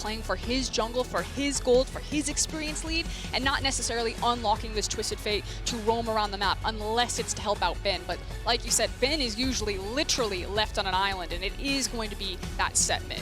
playing for his jungle, for his gold, for his experience lead, and not necessarily unlocking this Twisted Fate to roam around the map, unless it's to help out Ben. But like you said, Ben is usually literally left on an island, and it is going to be that Sett mid.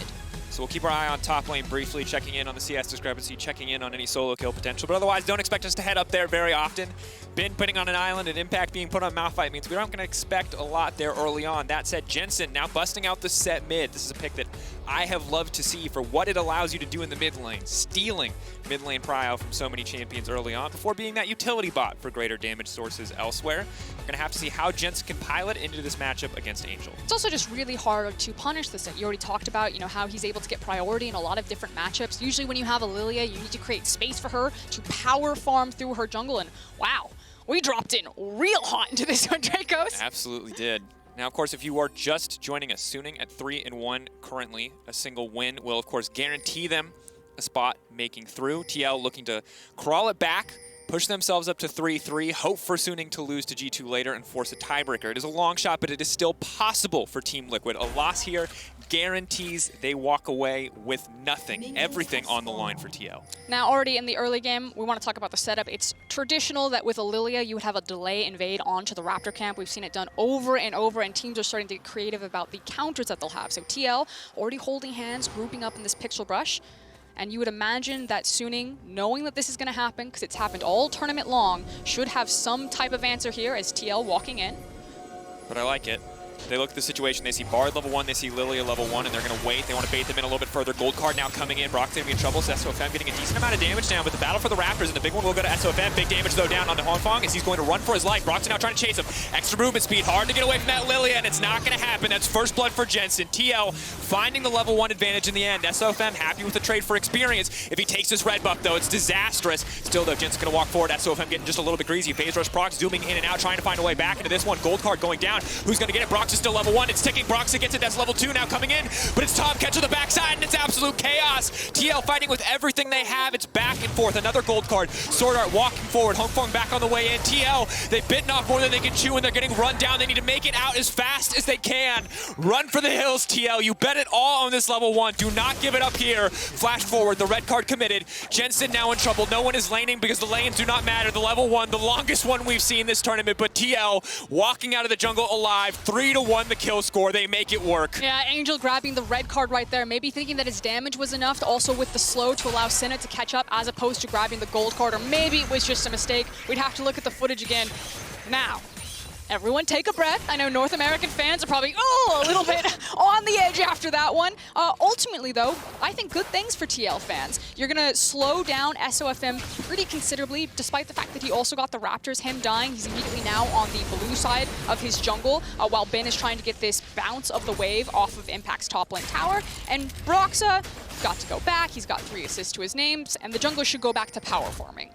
So we'll keep our eye on top lane briefly, checking in on the CS discrepancy, checking in on any solo kill potential. But otherwise, don't expect us to head up there very often. Ben putting on an island and Impact being put on Malphite means we aren't going to expect a lot there early on. That said, Jensen now busting out the Sett mid. This is a pick that I have loved to see for what it allows you to do in the mid lane, stealing mid lane prio from so many champions early on before being that utility bot for greater damage sources elsewhere. We're going to have to see how Jensen can pilot into this matchup against Angel. It's also just really hard to punish the Sett. You already talked about, how he's able to get priority in a lot of different matchups. Usually when you have a Lillia, you need to create space for her to power farm through her jungle, and wow, we dropped in real hot into this one, Drakos. Absolutely did. Now, of course, if you are just joining us, Suning at 3-1 currently, a single win will, of course, guarantee them a spot making through. TL looking to crawl it back, push themselves up to 3-3, hope for Suning to lose to G2 later and force a tiebreaker. It is a long shot, but it is still possible for Team Liquid. A loss here guarantees they walk away with nothing, everything on the line for TL. Now, already in the early game, we want to talk about the setup. It's traditional that with a Lillia, you would have a delay invade onto the Raptor camp. We've seen it done over and over, and teams are starting to get creative about the counters that they'll have. So TL already holding hands, grouping up in this pixel brush. And you would imagine that Suning, knowing that this is going to happen, because it's happened all tournament long, should have some type of answer here as TL walking in. But I like it. They look at the situation, they see Bard level 1, they see Lillia level 1, and they're going to wait. They want to bait them in a little bit further. Gold card now coming in. Broxah going to be in trouble. So SofM getting a decent amount of damage down, but the battle for the Raptors, and the big one will go to SofM. Big damage, though, down onto Huanfeng as he's going to run for his life. Broxah now trying to chase him. Extra movement speed, hard to get away from that Lillia, and it's not going to happen. That's first blood for Jensen. TL finding the level 1 advantage in the end. SofM happy with the trade for experience. If he takes this red buff, though, it's disastrous. Still, though, Jensen's going to walk forward. SofM getting just a little bit greasy. Phase rush Proc zooming in and out, trying to find a way back into this one. Gold card going down. Who's going to get it? Broxah's still level 1. It's ticking. Broxah gets it. That's level 2 now coming in. But it's Tahm catch to the backside, and it's absolute chaos. TL fighting with everything they have. It's back and forth. Another gold card. SwordArt walking forward. Huanfeng back on the way in. TL, they've bitten off more than they can chew, and they're getting run down. They need to make it out as fast as they can. Run for the hills, TL. You bet it all on this level 1. Do not give it up here. Flash forward. The red card committed. Jensen now in trouble. No one is laning because the lanes do not matter. The level 1, the longest one we've seen this tournament, but TL walking out of the jungle alive. 3-1 the kill score. They make it work. Yeah, Angel grabbing the red card right there, maybe thinking that his damage was enough to also with the slow to allow Senna to catch up as opposed to grabbing the gold card, or maybe it was just a mistake. We'd have to look at the footage again. Now, everyone take a breath. I know North American fans are probably, a little bit on the edge after that one. Ultimately, though, I think good things for TL fans. You're going to slow down SofM pretty considerably, despite the fact that he also got the Raptors. Him dying, he's immediately now on the blue side of his jungle, while Ben is trying to get this bounce of the wave off of Impact's top lane tower. And Broxah got to go back. He's got 3 assists to his names, and the jungle should go back to power farming.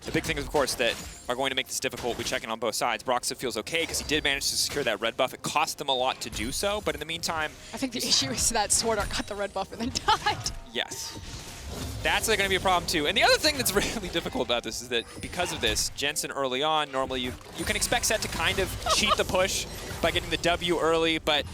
The big things, of course, that are going to make this difficult, we check in on both sides. Broxah feels okay because he did manage to secure that red buff. It cost them a lot to do so, but in the meantime... I think the issue is that SwordArt got the red buff and then died. Yes. That's going to be a problem, too. And the other thing that's really difficult about this is that because of this, Jensen early on, normally you can expect Sett to kind of cheat the push by getting the W early, but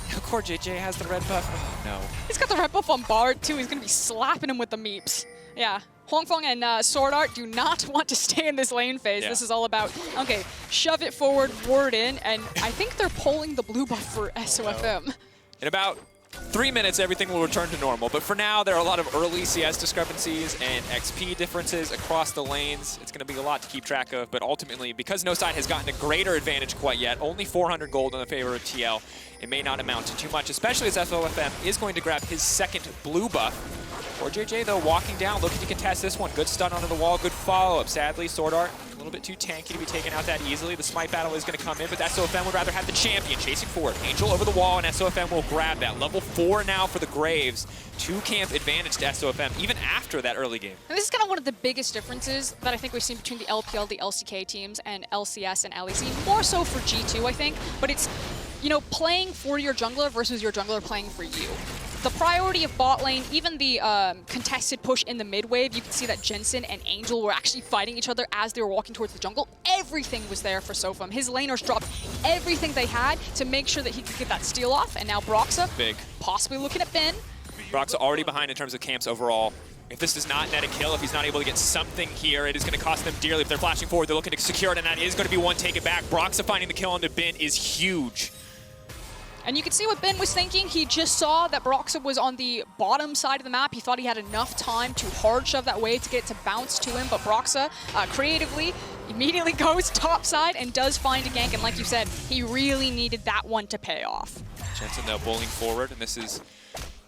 now CoreJJ has the red buff. Oh, no. He's got the red buff on Bard, too. He's going to be slapping him with the meeps. Yeah. Huanfeng and SwordArt do not want to stay in this lane phase. Yeah. This is all about, okay, shove it forward, ward in, and I think they're pulling the blue buff for SofM. In about 3 minutes, everything will return to normal. But for now, there are a lot of early CS discrepancies and XP differences across the lanes. It's going to be a lot to keep track of, but ultimately, because no side has gotten a greater advantage quite yet, only 400 gold in the favor of TL, it may not amount to too much, especially as SofM is going to grab his second blue buff. CoreJJ, though, walking down, looking to contest this one. Good stun onto the wall, good follow-up. Sadly, SwordArt, a little bit too tanky to be taken out that easily. The smite battle is going to come in, but SofM would rather have the champion chasing forward. Angel over the wall, and SofM will grab that. Level 4 now for the Graves. 2-camp advantage to SofM, even after that early game. And this is kind of one of the biggest differences that I think we've seen between the LPL, the LCK teams, and LCS and LEC. More so for G2, I think, but it's, playing for your jungler versus your jungler playing for you. The priority of bot lane, even the contested push in the mid wave, you can see that Jensen and Angel were actually fighting each other as they were walking towards the jungle. Everything was there for SofM. His laners dropped everything they had to make sure that he could get that steal off, and now Broxah possibly looking at Ben. Broxah already behind in terms of camps overall. If this does not net a kill, if he's not able to get something here, it is going to cost them dearly. If they're flashing forward, they're looking to secure it, and that is going to be one take it back. Broxah finding the kill on the bin is huge. And you can see what Ben was thinking. He just saw that Broxah was on the bottom side of the map. He thought he had enough time to hard shove that wave to get it to bounce to him, but Broxah creatively immediately goes top side and does find a gank. And like you said, he really needed that one to pay off. Jensen now bowling forward, and this is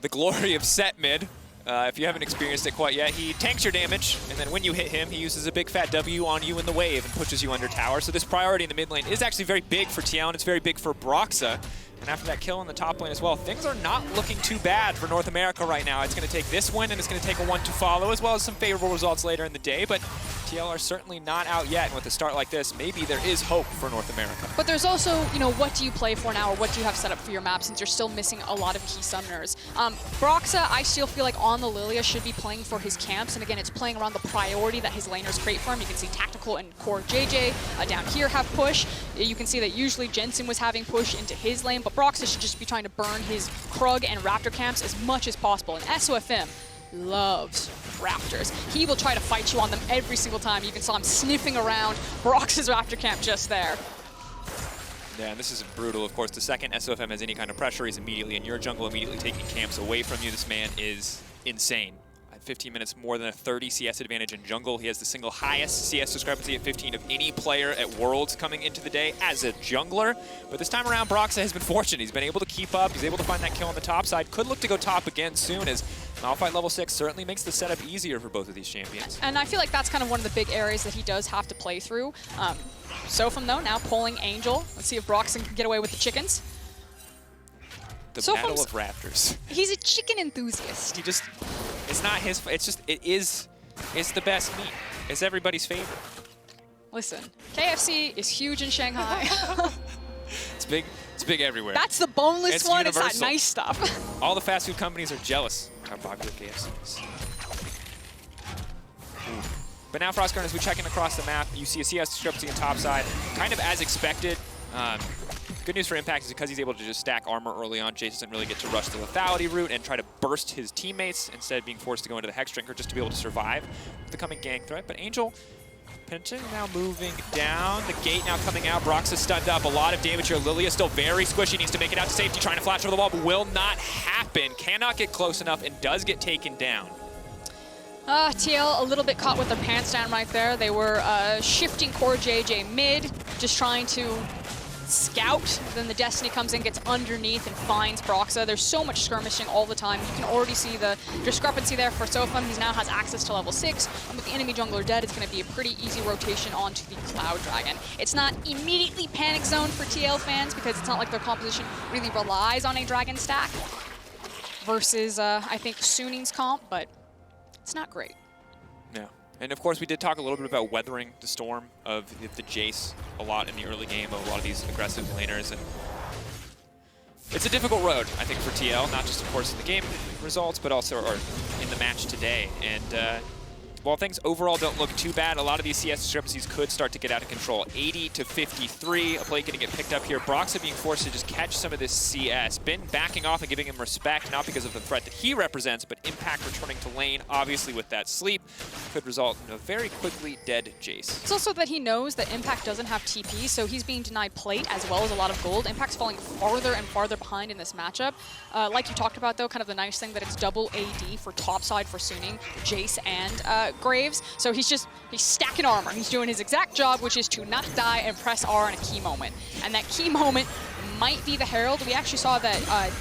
the glory of Sett mid. If you haven't experienced it quite yet, he tanks your damage, and then when you hit him, he uses a big fat W on you in the wave and pushes you under tower. So this priority in the mid lane is actually very big for TL, and it's very big for Broxah. And after that kill in the top lane as well, things are not looking too bad for North America right now. It's going to take this win, and it's going to take a one to follow, as well as some favorable results later in the day. But TL are certainly not out yet, and with a start like this, maybe there is hope for North America. But there's also, you know, what do you play for now, or what do you have set up for your map, since you're still missing a lot of key summoners. Broxah, I still feel like on the Lillia should be playing for his camps, and again, it's playing around the priority that his laners create for him. You can see Tactical and CoreJJ down here have push. You can see that usually Jensen was having push into his lane, but Broxah should just be trying to burn his Krug and Raptor camps as much as possible. And SofM loves Raptors. He will try to fight you on them every single time. You even saw him sniffing around Broxah's Raptor camp just there. Yeah, and this is brutal. Of course, the second SofM has any kind of pressure, he's immediately in your jungle, immediately taking camps away from you. This man is insane. At 15 minutes, more than a 30 CS advantage in jungle. He has the single highest CS discrepancy at 15 of any player at Worlds coming into the day as a jungler. But this time around, Broxah has been fortunate. He's been able to keep up. He's able to find that kill on the top side. Could look to go top again soon, as Malphite level 6 certainly makes the setup easier for both of these champions. And I feel like that's kind of one of the big areas that he does have to play through. SofM, though, now pulling Angel. Let's see if Broxah can get away with the chickens. The battle of Raptors. He's a chicken enthusiast. He just, it's not his, it's just, it's the best meat. It's everybody's favorite. Listen, KFC is huge in Shanghai. It's big everywhere. That's the boneless it's one, universal. It's that nice stuff. All the fast food companies are jealous of how popular KFC is. But now Froskurinn, as we check in across the map, you see a CS discrepancy on top side, kind of as expected. Good news for Impact is because he's able to just stack armor early on, Jayce doesn't really get to rush the lethality route and try to burst his teammates, instead of being forced to go into the Hex Drinker just to be able to survive the coming gank threat. But Angel, Penton now moving down, the gate now coming out, Broxah stunned up, a lot of damage here. Lillia still very squishy, needs to make it out to safety, trying to flash over the wall, but will not happen. Cannot get close enough and does get taken down. TL a little bit caught with their pants down right there. They were shifting CoreJJ mid, just trying to scout. Then the Destiny comes in, gets underneath, and finds Broxah. There's so much skirmishing all the time. You can already see the discrepancy there for SofM. He now has access to level 6, and with the enemy jungler dead, it's going to be a pretty easy rotation onto the Cloud Dragon. It's not immediately panic zone for TL fans, because it's not like their composition really relies on a Dragon stack versus, I think, Suning's comp, but it's not great. Yeah. And of course, we did talk a little bit about weathering the storm of the Jayce a lot in the early game of a lot of these aggressive laners. And it's a difficult road, I think, for TL, not just, of course, in the game results, but also in the match today. And while things overall don't look too bad, a lot of these CS discrepancies could start to get out of control. 80 to 53, a play going to get picked up here. Broxah being forced to just catch some of this CS. Bin backing off and giving him respect, not because of the threat that he represents, but Impact returning to lane, obviously with that sleep, could result in a very quickly dead Jayce. It's also that he knows that Impact doesn't have TP, so he's being denied plate as well as a lot of gold. Impact's falling farther and farther behind in this matchup. Like you talked about, though, kind of the nice thing that it's double AD for topside for Suning, Jayce, and Graves. So he's stacking armor. He's doing his exact job, which is to not die and press R in a key moment. And that key moment might be the Herald. We actually saw that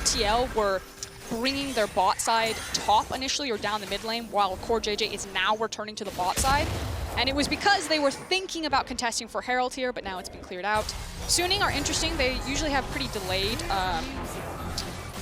TL were bringing their bot side top initially or down the mid lane, while CoreJJ is now returning to the bot side. And it was because they were thinking about contesting for Herald here, but now it's been cleared out. Suning are interesting. They usually have pretty delayed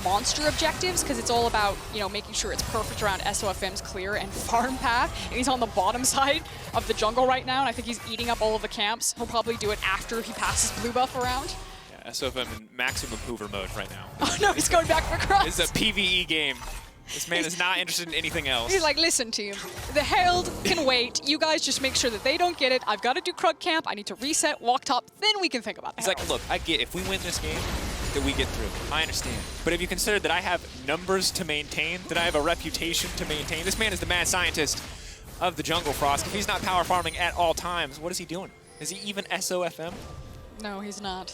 monster objectives, because it's all about, you know, making sure it's perfect around SofM's clear and farm path. And he's on the bottom side of the jungle right now, and I think he's eating up all of the camps. He'll probably do it after he passes blue buff around. Yeah, SofM in maximum Hoover mode right now. Oh no, he's going back for cross. It's a PvE game. This man is not interested in anything else. He's like, listen, team, the Herald can wait. You guys just make sure that they don't get it. I've got to do Krug camp. I need to reset, walk top. Then we can think about that. He's like, look, I get if we win this game, that we get through. I understand. But have you considered that I have numbers to maintain, that I have a reputation to maintain? This man is the mad scientist of the jungle, Frost. If he's not power farming at all times, what is he doing? Is he even SOFM? No, he's not.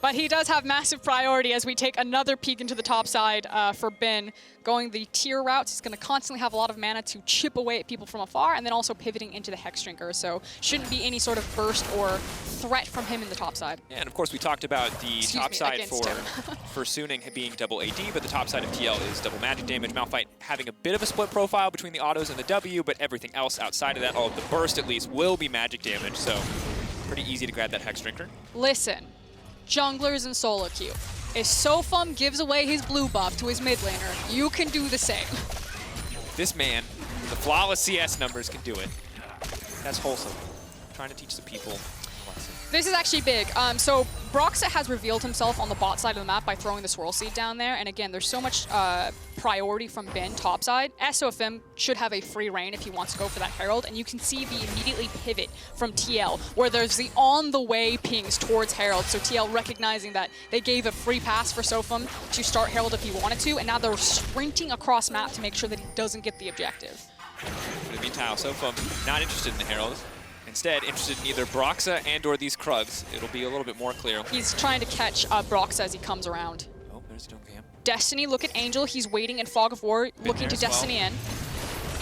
But he does have massive priority as we take another peek into the top side for Ben. Going the tier routes, he's going to constantly have a lot of mana to chip away at people from afar, and then also pivoting into the Hex Drinker. So shouldn't be any sort of burst or threat from him in the top side. Yeah, and of course we talked about the top side for Suning being double AD, but the top side of TL is double magic damage. Malphite having a bit of a split profile between the autos and the W, but everything else outside of that, all of the burst at least, will be magic damage. So pretty easy to grab that Hex Drinker. Listen. Junglers and solo queue. If SofM gives away his blue buff to his mid laner, you can do the same. This man, the flawless CS numbers, can do it. That's wholesome. Trying to teach the people a lesson. This is actually big. So Broxah has revealed himself on the bot side of the map by throwing the swirl seed down there. And again, there's so much priority from Ben top side. SofM should have a free reign if he wants to go for that Herald. And you can see the immediately pivot from TL, where there's the on the way pings towards Herald. So TL recognizing that they gave a free pass for SofM to start Herald if he wanted to. And now they're sprinting across map to make sure that he doesn't get the objective. In the meantime, SofM not interested in the Herald. Instead, interested in either Broxah and or these Krugs. It'll be a little bit more clear. He's trying to catch Broxah as he comes around. Oh, there's a Cam. Destiny, look at Angel. He's waiting in Fog of War, looking to Destiny in.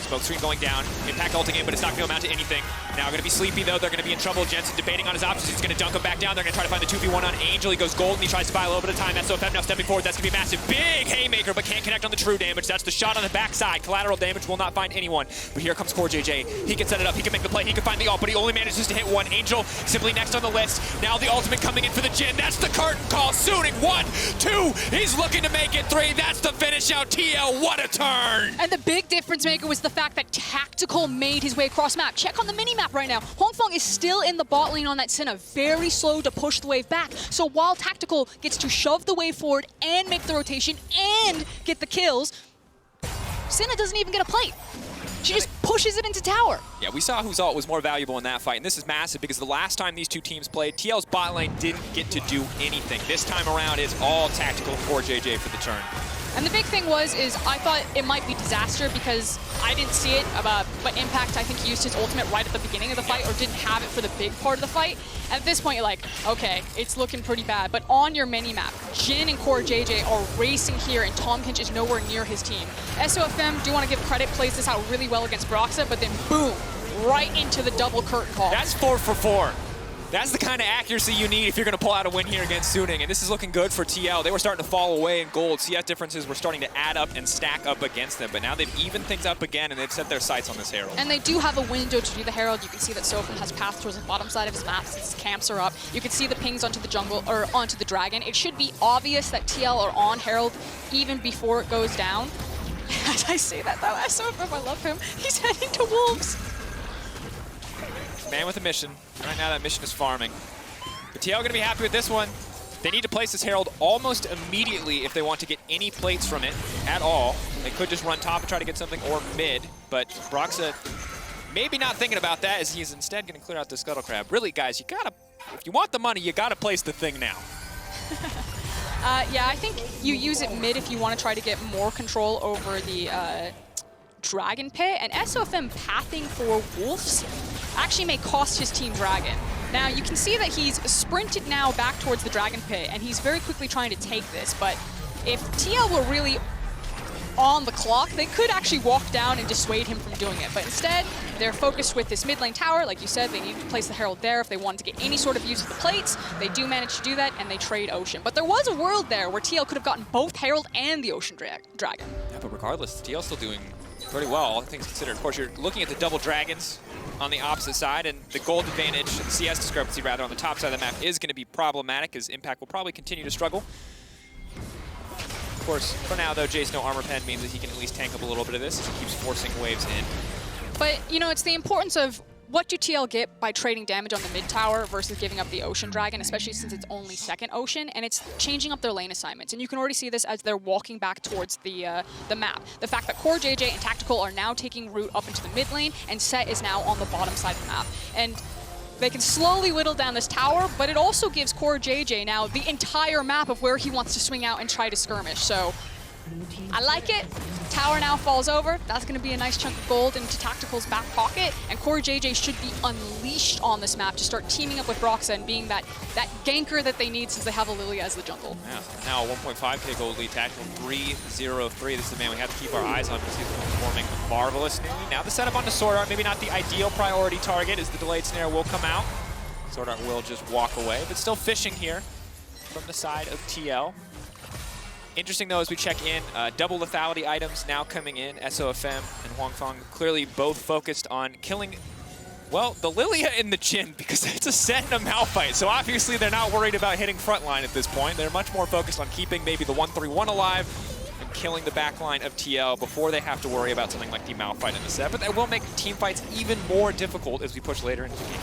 Smoke screen going down. Impact ulting in, but it's not going to amount to anything. Now going to be sleepy, though. They're going to be in trouble. Jensen debating on his options. He's going to dunk him back down. They're going to try to find the 2v1 on Angel. He goes gold, and he tries to buy a little bit of time. That's SofM now stepping forward. That's going to be a massive. Big haymaker, but can't connect on the true damage. That's the shot on the backside. Collateral damage will not find anyone. But here comes CoreJJ. He can set it up. He can make the play. He can find the ult, but he only manages to hit one. Angel simply next on the list. Now the ultimate coming in for the Jhin. That's the curtain call. Suning 1, 2. He's looking to make it 3. That's the finish out. TL, what a turn. And the big difference maker was the fact that Tactical made his way across map. Check on the mini-map right now. Huanfeng is still in the bot lane on that Senna, very slow to push the wave back. So while Tactical gets to shove the wave forward and make the rotation and get the kills, Senna doesn't even get a plate. She just pushes it into tower. Yeah, we saw whose ult was more valuable in that fight, and this is massive because the last time these two teams played, TL's bot lane didn't get to do anything. This time around, it's all Tactical for JJ for the turn. And the big thing was, I thought it might be disaster because I didn't see it, but Impact, I think, used his ultimate right at the beginning of the fight or didn't have it for the big part of the fight. At this point, you're like, okay, it's looking pretty bad. But on your mini-map, Jhin and CoreJJ are racing here, and Kench is nowhere near his team. SofM, do want to give credit, plays this out really well against Broxah, but then boom, right into the double curtain call. That's 4 for 4. That's the kind of accuracy you need if you're going to pull out a win here against Suning, and this is looking good for TL. They were starting to fall away in gold. CS differences were starting to add up and stack up against them, but now they've evened things up again, and they've set their sights on this Herald. And they do have a window to do the Herald. You can see that SofM has path towards the bottom side of his map since his camps are up. You can see the pings onto the jungle, or onto the dragon. It should be obvious that TL are on Herald even before it goes down. As I say that, though, SofM, I love him. He's heading to Wolves. Man with a mission. Right now, that mission is farming. But TL going to be happy with this one. They need to place this Herald almost immediately if they want to get any plates from it at all. They could just run top and try to get something, or mid, but Broxah maybe not thinking about that as he's instead going to clear out the Scuttle Crab. Really, guys, you gotta, if you want the money, you gotta place the thing now. Yeah, I think you use it mid if you want to try to get more control over the Dragon Pit, and SofM pathing for Wolves actually may cost his team Dragon. Now, you can see that he's sprinted now back towards the Dragon Pit, and he's very quickly trying to take this, but if TL were really on the clock, they could actually walk down and dissuade him from doing it, but instead, they're focused with this mid lane tower. Like you said, they need to place the Herald there if they wanted to get any sort of use of the plates. They do manage to do that, and they trade Ocean. But there was a world there where TL could have gotten both Herald and the Ocean Dragon. Yeah, but regardless, TL's still doing pretty well, all things considered. Of course, you're looking at the double dragons on the opposite side, and the gold advantage, the CS discrepancy rather, on the top side of the map is going to be problematic, as Impact will probably continue to struggle. Of course, for now, though, Jayce no armor pen means that he can at least tank up a little bit of this as he keeps forcing waves in. But, you know, it's the importance of what do TL get by trading damage on the mid tower versus giving up the Ocean Dragon, especially since it's only second Ocean, and it's changing up their lane assignments. And you can already see this as they're walking back towards the map. The fact that CoreJJ and Tactical are now taking route up into the mid lane, and Sett is now on the bottom side of the map. And They can slowly whittle down this tower, but it also gives CoreJJ now the entire map of where he wants to swing out and try to skirmish. So I like it. Tower now falls over. That's going to be a nice chunk of gold into Tactical's back pocket, and CoreJJ should be unleashed on this map to start teaming up with Broxah and being that ganker that they need since they have a Lillia as the jungle. Yeah, now a 1.5k gold lead, Tactical 3-0-3. This is the man we have to keep our eyes on because he's performing marvelously. Now the setup onto SwordArt, maybe not the ideal priority target as the delayed snare will come out. SwordArt will just walk away, but still fishing here from the side of TL. Interesting, though, as we check in, double lethality items now coming in. SofM and Huanfeng clearly both focused on killing, well, the Lillia and the Jhin, because it's a Sett and a Malphite. So obviously they're not worried about hitting frontline at this point. They're much more focused on keeping maybe the 1-3-1 alive and killing the backline of TL before they have to worry about something like the Malphite in the Sett. But that will make team fights even more difficult as we push later into the game.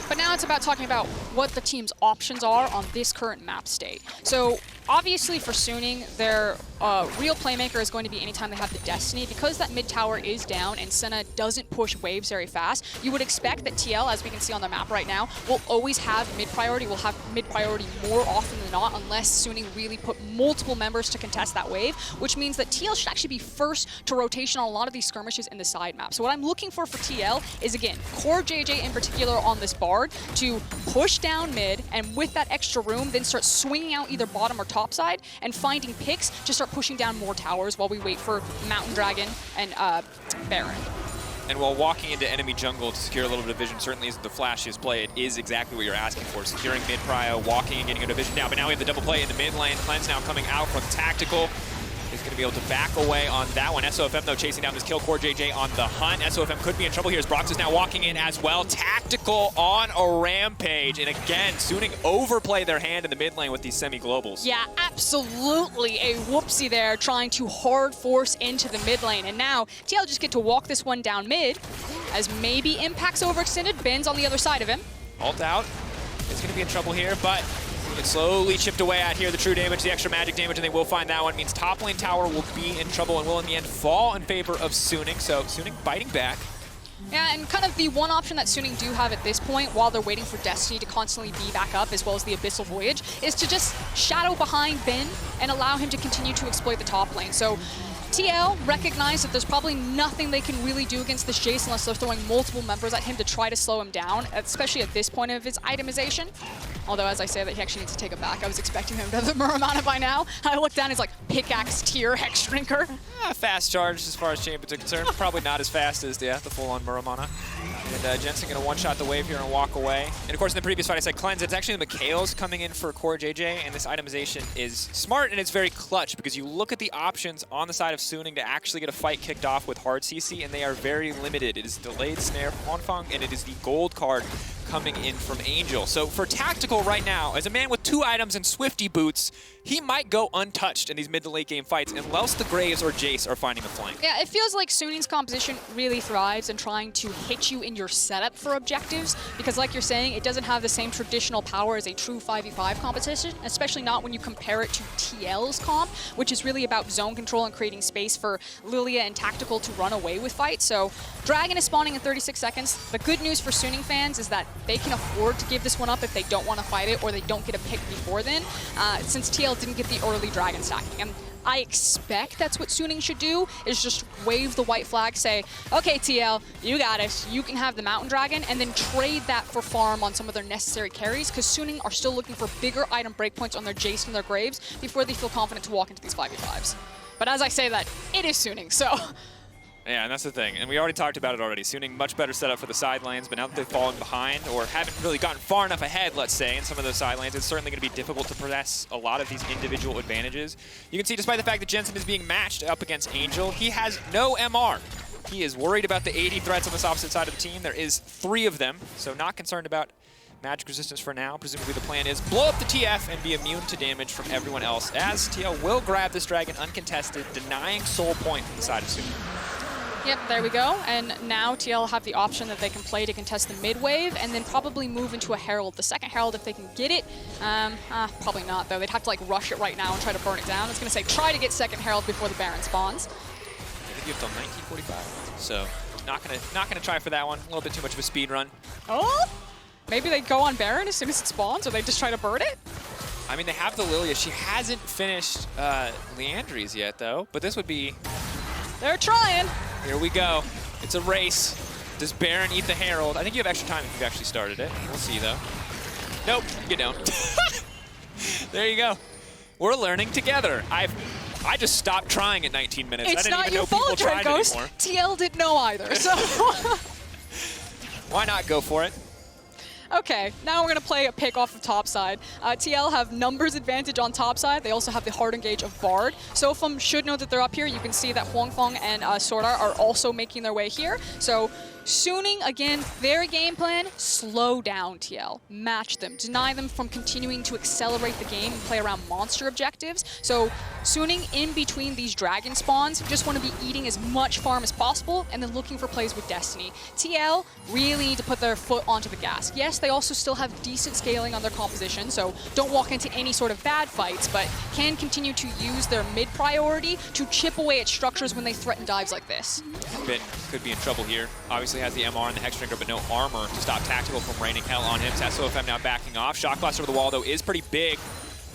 But now it's about talking about what the team's options are on this current map state. So obviously for Suning, their real playmaker is going to be anytime they have the Destiny. Because that mid tower is down and Senna doesn't push waves very fast, you would expect that TL, as we can see on the map right now, will always have mid priority, will have mid priority more often than not, unless Suning really put multiple members to contest that wave, which means that TL should actually be first to rotation on a lot of these skirmishes in the side map. So what I'm looking for TL is, again, CoreJJ in particular on this Bard to push down mid, and with that extra room, then start swinging out either bottom or top side and finding picks to start pushing down more towers while we wait for Mountain Dragon and Baron. And while walking into enemy jungle to secure a little bit of vision certainly isn't the flashiest play, it is exactly what you're asking for. Securing mid-prio, walking and getting a division down. But now we have the double play in the mid lane. Cleanse now coming out from Tactical. Is going to be able to back away on that one. SofM, though, chasing down this kill. CoreJJ on the hunt. SofM could be in trouble here as Broxah is now walking in as well. Tactical on a rampage. And again, Suning overplay their hand in the mid lane with these semi-globals. Yeah, absolutely a whoopsie there, trying to hard force into the mid lane. And now TL just get to walk this one down mid as maybe Impact's overextended. Ben's on the other side of him. Ult out. Is going to be in trouble here, but it's slowly chipped away at here. The true damage, the extra magic damage, and they will find that one. Means top lane tower will be in trouble and will in the end fall in favor of Suning. So Suning biting back. Yeah, and kind of the one option that Suning do have at this point, while they're waiting for Destiny to constantly be back up, as well as the Abyssal Voyage, is to just shadow behind Ben and allow him to continue to exploit the top lane. So TL recognize that there's probably nothing they can really do against this Jayce unless they're throwing multiple members at him to try to slow him down, especially at this point of his itemization. Although, as I say that, he actually needs to take it back. I was expecting him to have the Muramana by now. I look down, he's like, pickaxe tier Hex Drinker. Fast charge as far as champions are concerned. Probably not as fast as the full-on Muramana. And Jensen going to one-shot the wave here and walk away. And of course, in the previous fight, I said cleanse. It's actually the Mikhails coming in for CoreJJ, and this itemization is smart and it's very clutch because you look at the options on the side of Suning to actually get a fight kicked off with hard CC, and they are very limited. It is delayed snare from Huanfeng, and it is the gold card coming in from Angel. So for Tactical right now, as a man with 2 items and Swifty boots, he might go untouched in these mid to late game fights unless the Graves or Jayce are finding the flank. Yeah, it feels like Suning's composition really thrives in trying to hit you in your setup for objectives, because like you're saying, it doesn't have the same traditional power as a true 5v5 competition, especially not when you compare it to TL's comp, which is really about zone control and creating space for Lillia and Tactical to run away with fights. So Dragon is spawning in 36 seconds. The good news for Suning fans is that they can afford to give this one up if they don't want to fight it or they don't get a pick before then, since TL didn't get the early Dragon stacking. And I expect that's what Suning should do, is just wave the white flag, say, okay, TL, you got it. You can have the Mountain Dragon, and then trade that for farm on some of their necessary carries, because Suning are still looking for bigger item breakpoints on their Jayce and their Graves before they feel confident to walk into these 5v5s. But as I say that, it is Suning, so... Yeah, and that's the thing. And we already talked about it already. Suning much better setup for the side lanes, but now that they've fallen behind or haven't really gotten far enough ahead, let's say, in some of those side lanes, it's certainly going to be difficult to possess a lot of these individual advantages. You can see, despite the fact that Jensen is being matched up against Angel, he has no MR. He is worried about the 80 threats on this opposite side of the team. There is 3 of them, so not concerned about magic resistance for now. Presumably the plan is blow up the TF and be immune to damage from everyone else, as TL will grab this dragon uncontested, denying soul point from the side of Suning. Yep, there we go. And now TL have the option that they can play to contest the mid wave and then probably move into a Herald. The second Herald, if they can get it, probably not though. They'd have to like rush it right now and try to burn it down. It's gonna say try to get second Herald before the Baron spawns. I think you have till 1945, so not gonna try for that one. A little bit too much of a speed run. Oh! Maybe they go on Baron as soon as it spawns, or they just try to bird it? I mean, they have the Lillia. She hasn't finished Leandry's yet, though. But this would be... They're trying. Here we go. It's a race. Does Baron eat the Herald? I think you have extra time if you've actually started it. We'll see, though. Nope, you don't. There you go. We're learning together. I just stopped trying at 19 minutes. It's I didn't not even your know people fault, tried Drakos. anymore. TL didn't know either, so... Why not go for it? Okay, now we're going to play a pick off of top side. TL have numbers advantage on top side. They also have the hard engage of Bard. SofM should know that they're up here. You can see that Huanfeng and SwordArt are also making their way here. So Suning, again, their game plan, slow down TL. Match them. Deny them from continuing to accelerate the game and play around monster objectives. So Suning, in between these dragon spawns, just want to be eating as much farm as possible and then looking for plays with Destiny. TL really need to put their foot onto the gas. Yes, they also still have decent scaling on their composition, so don't walk into any sort of bad fights, but can continue to use their mid priority to chip away at structures when they threaten dives like this. Could be in trouble here. Obviously has the MR and the Hexdrinker, but no armor to stop Tactical from raining hell on him. SofM now backing off. Shock blast over the wall, though, is pretty big.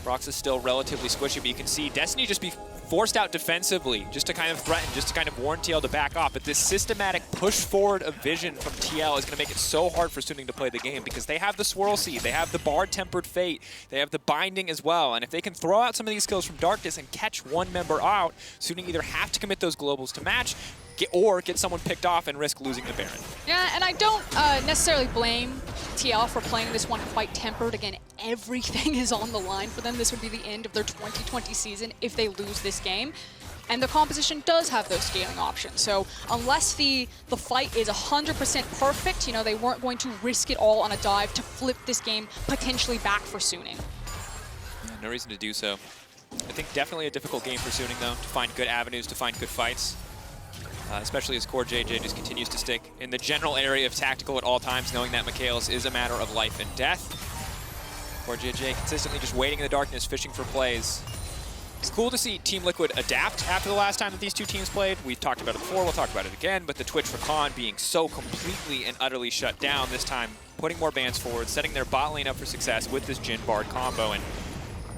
Broxah is still relatively squishy, but you can see Destiny just be forced out defensively, just to kind of threaten, just to kind of warn TL to back off. But this systematic push forward of vision from TL is going to make it so hard for Suning to play the game, because they have the Swirl Seed, they have the Bard Tempered Fate, they have the Binding as well. And if they can throw out some of these skills from Darkness and catch one member out, Suning either have to commit those globals to match, or get someone picked off and risk losing the Baron. Yeah, and I don't necessarily blame TL for playing this one quite tempered. Again, everything is on the line for them. This would be the end of their 2020 season if they lose this game. And the composition does have those scaling options. So unless the fight is 100% perfect, you know, they weren't going to risk it all on a dive to flip this game potentially back for Suning. Yeah, no reason to do so. I think definitely a difficult game for Suning, though, to find good avenues, to find good fights. Especially as CoreJJ just continues to stick in the general area of tactical at all times, knowing that Mikhail's is a matter of life and death. CoreJJ consistently just waiting in the darkness, fishing for plays. It's cool to see Team Liquid adapt after the last time that these two teams played. We've talked about it before, we'll talk about it again, but the Twitch for Khan being so completely and utterly shut down this time, putting more bans forward, setting their bot lane up for success with this Jhin Bard combo, and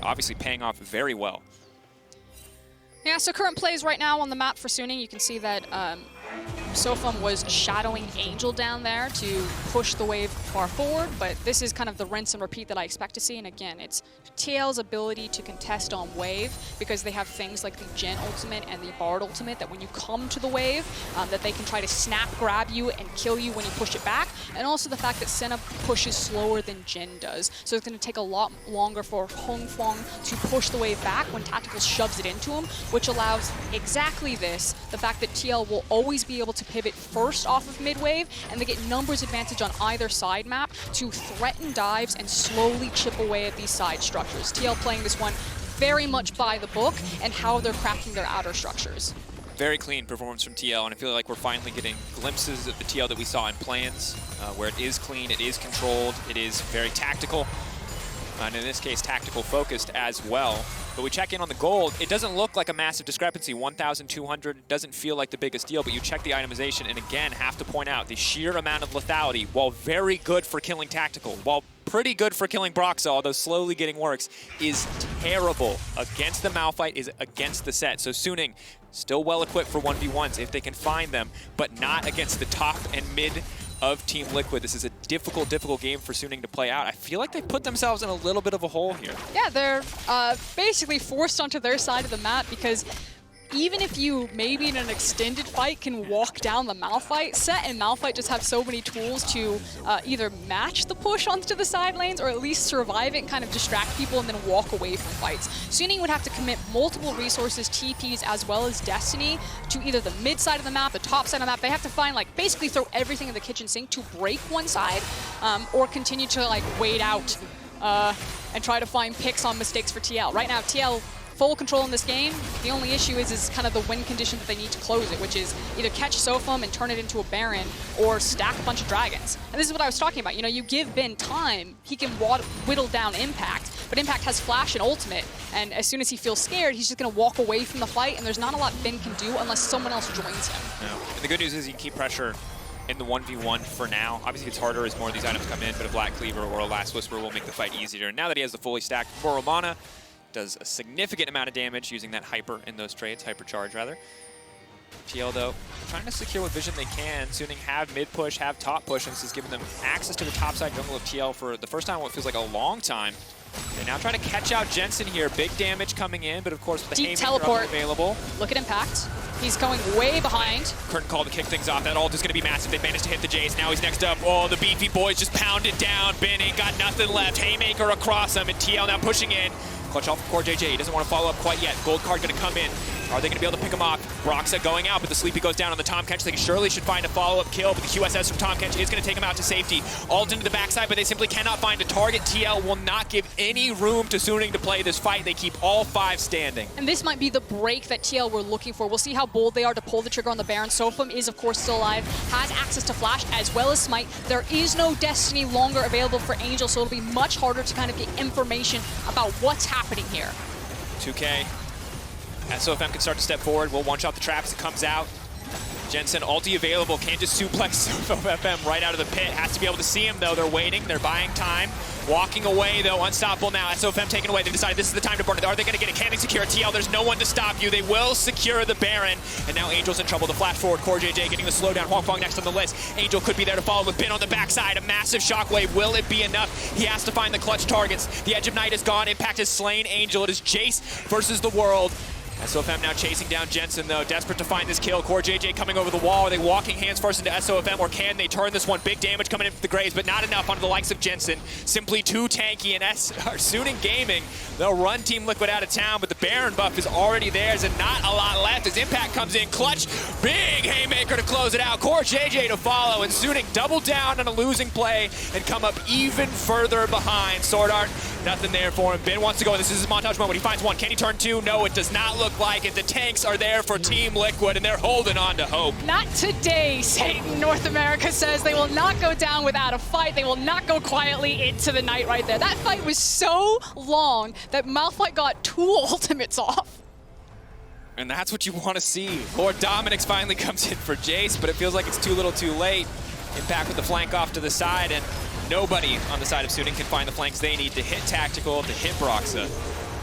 obviously paying off very well. Yeah, so current plays right now on the map for Suning, you can see that SofM was shadowing Angel down there to push the wave far forward, but this is kind of the rinse and repeat that I expect to see. And again, it's TL's ability to contest on wave, because they have things like the Jhin ultimate and the Bard ultimate that when you come to the wave, that they can try to snap grab you and kill you when you push it back. And also the fact that Senna pushes slower than Jhin does. So it's going to take a lot longer for Huanfeng to push the wave back when Tactical shoves it into him, which allows exactly this, the fact that TL will always be able to pivot first off of mid-wave, and they get numbers advantage on either side map to threaten dives and slowly chip away at these side structures. TL playing this one very much by the book and how they're cracking their outer structures. Very clean performance from TL, and I feel like we're finally getting glimpses of the TL that we saw in plans, where it is clean, it is controlled, it is very tactical, and in this case, tactical focused as well. But we check in on the gold, it doesn't look like a massive discrepancy. 1,200 doesn't feel like the biggest deal, but you check the itemization, and again, have to point out the sheer amount of lethality, while very good for killing tactical, while pretty good for killing Broxah, although slowly getting works, is terrible against the Malphite, is against the Sett. So Suning, still well equipped for 1v1s if they can find them, but not against the top and mid of Team Liquid. This is a difficult game for Suning to play out. I feel like they put themselves in a little bit of a hole here. Yeah, they're basically forced onto their side of the map, because even if you, maybe in an extended fight, can walk down the Malphite, Sett and Malphite just have so many tools to either match the push onto the side lanes or at least survive it and kind of distract people and then walk away from fights. Suning would have to commit multiple resources, TPs, as well as Destiny to either the mid side of the map, the top side of the map. They have to find, like, basically throw everything in the kitchen sink to break one side, or continue to, like, wait out and try to find picks on mistakes for TL. Right now, TL full control in this game. The only issue is kind of the win condition that they need to close it, which is either catch SofM and turn it into a Baron, or stack a bunch of dragons. And this is what I was talking about. You know, you give Ben time, he can whittle down Impact, but Impact has Flash and Ultimate, and as soon as he feels scared, he's just going to walk away from the fight, and there's not a lot Ben can do unless someone else joins him. No. And the good news is you can keep pressure in the 1v1 for now. Obviously it's harder as more of these items come in, but a Black Cleaver or a Last Whisper will make the fight easier. And now that he has the fully stacked Moral Mana, does a significant amount of damage using that Hyper in those trades, Hypercharge rather. TL though, trying to secure what vision they can. Suning have mid push, have top push, and this is giving them access to the top side jungle of TL for the first time in what feels like a long time. They now try to catch out Jensen here. Big damage coming in, but of course with the deep teleport available. Look at Impact. He's going way behind. Curtain call to kick things off. That ult is going to be massive. They managed to hit the Jayce. Now he's next up. Oh, the beefy boys just pounded down. Ben ain't got nothing left. Haymaker across him, and TL now pushing in. Clutch off of CoreJJ. He doesn't want to follow up quite yet. Gold card going to come in. Are they going to be able to pick him off? Broxah going out, but the Sleepy goes down on the Tahm Kench. They surely should find a follow-up kill, but the QSS from Tahm Kench is going to take him out to safety. Ult into the backside, but they simply cannot find a target. TL will not give any room to Suning to play this fight. They keep all 5 standing. And this might be the break that TL were looking for. We'll see how bold they are to pull the trigger on the Baron. SofM is, of course, still alive, has access to Flash as well as Smite. There is no Destiny longer available for Angel, so it'll be much harder to kind of get information about what's happening here. 2K. SofM can start to step forward. We'll one-shot the trap as it comes out. Jensen, ulti available, can't just suplex SofM right out of the pit. Has to be able to see him, though. They're waiting, they're buying time. Walking away, though, unstoppable now. SofM taken away. They decided this is the time to burn it. Are they going to get it? Can they secure TL? There's no one to stop you. They will secure the Baron. And now Angel's in trouble. The flash forward. CoreJJ getting the slowdown. Huanfeng next on the list. Angel could be there to follow with Ben on the backside. A massive shockwave. Will it be enough? He has to find the clutch targets. The Edge of Night is gone. Impact is slain. Angel. It is Jayce versus the world. SofM now chasing down Jensen, though, desperate to find this kill. CoreJJ coming over the wall. Are they walking hands first into SofM, or can they turn this one? Big damage coming in for the Graves, but not enough onto the likes of Jensen. Simply too tanky, and Suning Gaming, they'll run Team Liquid out of town, but the Baron buff is already theirs, and not a lot left as Impact comes in. Clutch, big haymaker to close it out. CoreJJ to follow, and Suning double down on a losing play and come up even further behind. SwordArt, nothing there for him. Ben wants to go. This is his montage moment. He finds one. Can he turn 2? No, it does not look like it. The tanks are there for Team Liquid, and they're holding on to hope. Not today, Satan North America says. They will not go down without a fight. They will not go quietly into the night right there. That fight was so long that Malphite got 2 ultimates off. And that's what you want to see. Lord Dominic's finally comes in for Jayce, but it feels like it's too little too late. Impact with the flank off to the side, and nobody on the side of Suning can find the flanks they need to hit Tactical, to hit Broxah.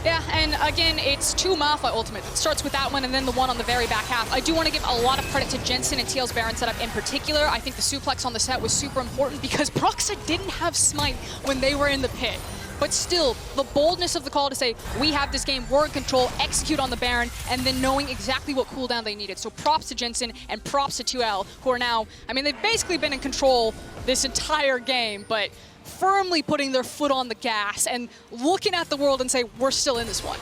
Yeah, and again, it's 2 Malphite ultimates. It starts with that one and then the one on the very back half. I do want to give a lot of credit to Jensen and TL's Baron setup in particular. I think the suplex on the set was super important because Broxah didn't have Smite when they were in the pit. But still, the boldness of the call to say, we have this game, we're in control, execute on the Baron, and then knowing exactly what cooldown they needed. So props to Jensen and props to 2L, who are now, I mean, they've basically been in control this entire game, but firmly putting their foot on the gas and looking at the world and say, we're still in this one.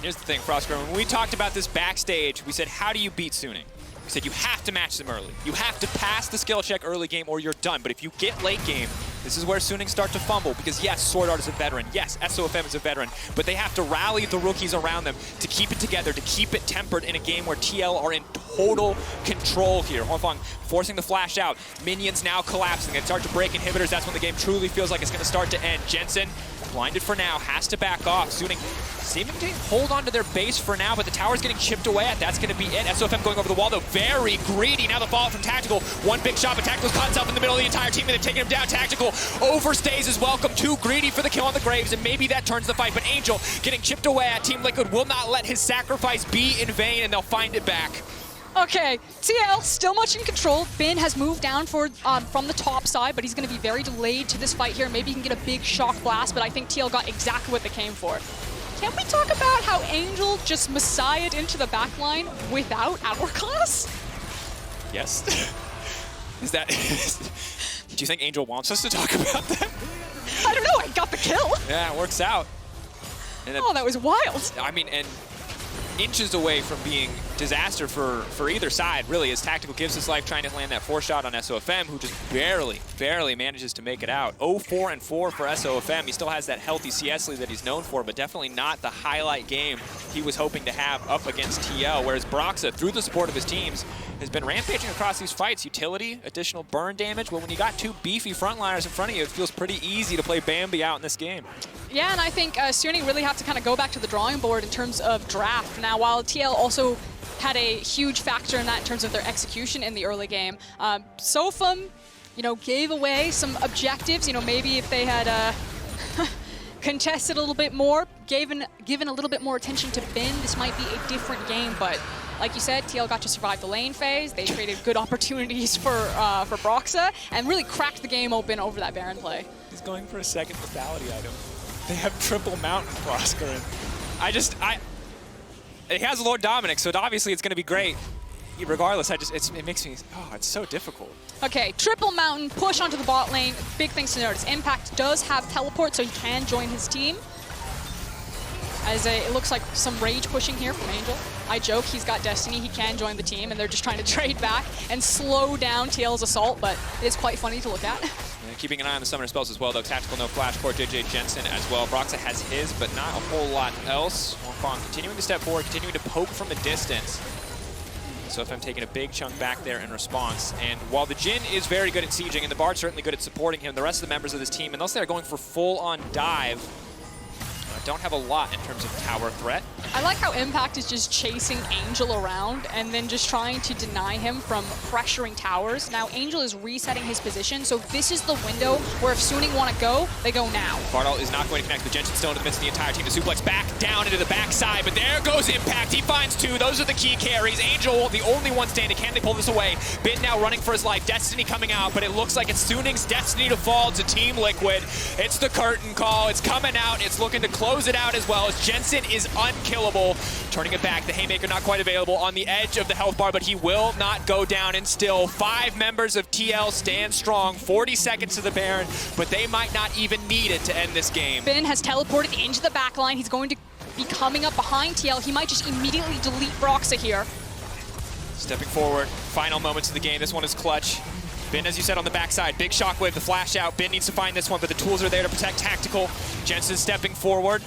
Here's the thing, Froskurinn, when we talked about this backstage, we said, how do you beat Suning? We said you have to match them early. You have to pass the skill check early game or you're done. But if you get late game, this is where Suning start to fumble because yes, SwordArt is a veteran. Yes, SofM is a veteran. But they have to rally the rookies around them to keep it together, to keep it tempered in a game where TL are in total control here. Huanfeng forcing the flash out. Minions now collapsing. They start to break inhibitors. That's when the game truly feels like it's going to start to end. Jensen, blinded for now, has to back off. Suning seeming to hold on to their base for now, but the tower's getting chipped away at. That's going to be it. SofM going over the wall, though, very greedy. Now the fallout from Tactical. One big shot, but Tactical's caught himself in the middle of the entire team, and they've taken him down. Tactical overstays his welcome. Too greedy for the kill on the Graves, and maybe that turns the fight. But Angel getting chipped away at. Team Liquid will not let his sacrifice be in vain, and they'll find it back. Okay, TL still much in control. Ben has moved down for, from the top side, but he's going to be very delayed to this fight here. Maybe he can get a big shock blast, but I think TL got exactly what they came for. Can we talk about how Angel just messiahed into the backline without Hourglass? Yes. Is that... Do you think Angel wants us to talk about that? I don't know, I got the kill. Yeah, it works out. And oh, that was wild. I mean, and inches away from being disaster for either side, really, as Tactical gives his life trying to land that 4-shot on SofM, who just barely manages to make it out. 0-4-4 for SofM. He still has that healthy CS lead that he's known for, but definitely not the highlight game he was hoping to have up against TL, whereas Broxah, through the support of his teams, has been rampaging across these fights. Utility, additional burn damage. Well, when you got two beefy frontliners in front of you, it feels pretty easy to play Bambi out in this game. Yeah, and I think Suni really have to kind of go back to the drawing board in terms of draft. Now, while TL also had a huge factor in that in terms of their execution in the early game, SofM, you know, gave away some objectives. You know, maybe if they had contested a little bit more, given a little bit more attention to Bin, this might be a different game. But like you said, TL got to survive the lane phase. They traded good opportunities for Broxah and really cracked the game open over that Baron play. He's going for a second lethality item. They have triple mountain Froskurinn. It has Lord Dominic, so obviously it's going to be great. Regardless, it makes me, it's so difficult. Okay, triple mountain, push onto the bot lane. Big things to notice. Impact does have teleport, so he can join his team. It looks like some rage pushing here from Angel. I joke, he's got Destiny, he can join the team, and they're just trying to trade back and slow down TL's assault, but it is quite funny to look at. And keeping an eye on the summoner spells as well, though. Tactical no flash, CoreJJ Jensen as well. Broxah has his, but not a whole lot else. Huanfeng continuing to step forward, continuing to poke from a distance. SofM taking a big chunk back there in response. And while the Jhin is very good at sieging, and the Bard's certainly good at supporting him, the rest of the members of this team, unless they're going for full-on dive, don't have a lot in terms of tower threat. I like how Impact is just chasing Angel around and then just trying to deny him from pressuring towers. Now Angel is resetting his position, so this is the window where if Suning want to go, they go now. Bardal is not going to connect the Jensen still in the midst of the entire team to suplex back down into the backside, but there goes Impact. He finds two. Those are the key carries. Angel, the only one standing. Can they pull this away? Bin now running for his life. Destiny coming out, but it looks like it's Suning's destiny to fall to Team Liquid. It's the curtain call. It's coming out. It's looking to close it out as well as Jensen is unkillable. Turning it back, the Haymaker not quite available on the edge of the health bar, but he will not go down, and still 5 members of TL stand strong. 40 seconds to the Baron, but they might not even need it to end this game. Bin has teleported into the backline. He's going to be coming up behind TL. He might just immediately delete Broxah here. Stepping forward, final moments of the game. This one is clutch. Bin, as you said, on the backside. Big shockwave, the flash out. Bin needs to find this one, but the tools are there to protect Tactical. Jensen stepping forward.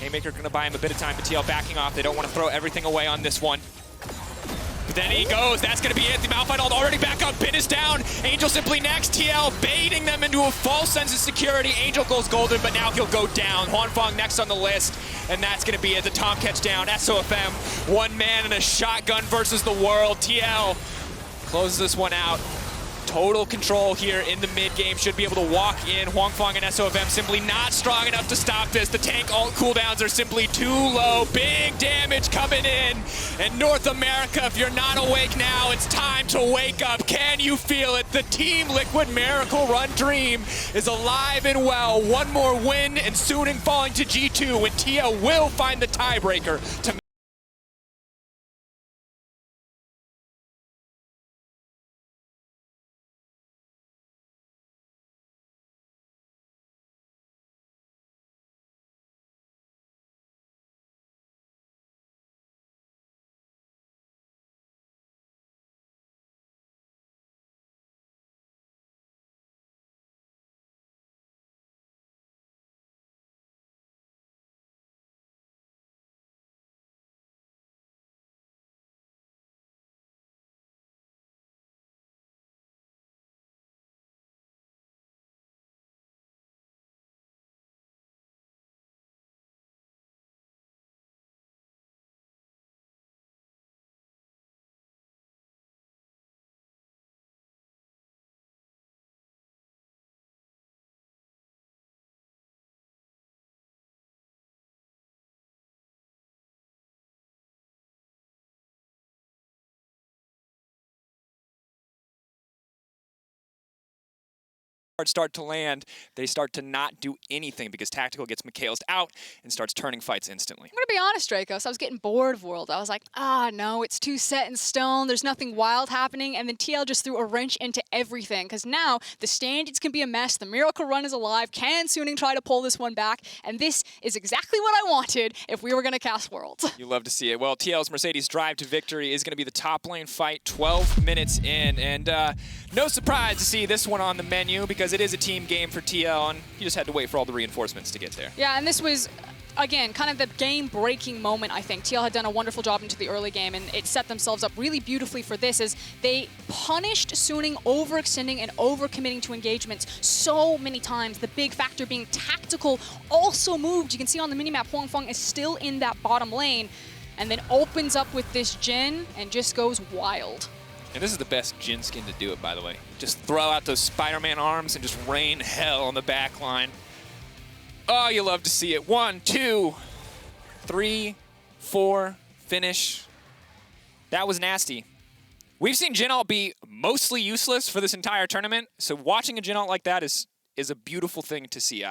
Haymaker going to buy him a bit of time, but TL backing off. They don't want to throw everything away on this one. But then he goes. That's going to be it. The Malphite ult already back up. Bin is down. Angel simply next. TL baiting them into a false sense of security. Angel goes golden, but now he'll go down. Huanfeng next on the list, and that's going to be it. The Tahm catch down. SofM, one man and a shotgun versus the world. TL closes this one out. Total control here in the mid-game. Should be able to walk in. Huanfeng and SofM simply not strong enough to stop this. The tank ult cooldowns are simply too low. Big damage coming in. And North America, if you're not awake now, it's time to wake up. Can you feel it? The Team Liquid Miracle Run dream is alive and well. One more win and Suning falling to G2 when TL will find the tiebreaker to start to land, they start to not do anything because Tactical gets McHale'd out and starts turning fights instantly. I'm gonna be honest, Drakos, I was getting bored of World. I was like, no, it's too set in stone, there's nothing wild happening, and then TL just threw a wrench into everything, because now the standings can be a mess, the Miracle Run is alive, can Suning try to pull this one back, and this is exactly what I wanted if we were gonna cast World. You love to see it. Well, TL's Mercedes drive to victory is gonna be the top lane fight 12 minutes in, and no surprise to see this one on the menu because it is a team game for TL, and you just had to wait for all the reinforcements to get there. Yeah, and this was again, kind of the game-breaking moment, I think. TL had done a wonderful job into the early game, and it set themselves up really beautifully for this, as they punished Suning overextending and overcommitting to engagements so many times. The big factor being tactical also moved. You can see on the minimap, Huanfeng is still in that bottom lane, and then opens up with this Jhin and just goes wild. And this is the best Jhin skin to do it, by the way. Just throw out those Spider-Man arms and just rain hell on the back line. Oh, you love to see it. 1, 2, 3, 4, finish. That was nasty. We've seen Jhin ult be mostly useless for this entire tournament, so watching a Jhin ult like that is a beautiful thing to see.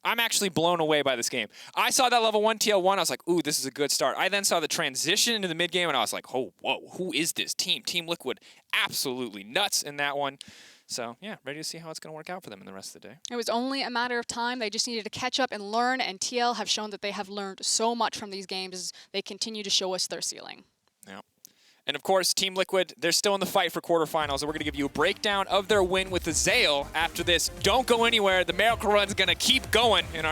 I'm actually blown away by this game. I saw that level 1 TL1, I was like, ooh, this is a good start. I then saw the transition into the mid game, and I was like, oh, whoa, who is this team? Team Liquid, absolutely nuts in that one. So, yeah, ready to see how it's going to work out for them in the rest of the day. It was only a matter of time. They just needed to catch up and learn, and TL have shown that they have learned so much from these games as they continue to show us their ceiling. Yeah. And of course, Team Liquid, they're still in the fight for quarterfinals, and we're going to give you a breakdown of their win with the Zale after this. Don't go anywhere. The Miracle Run's going to keep going in our next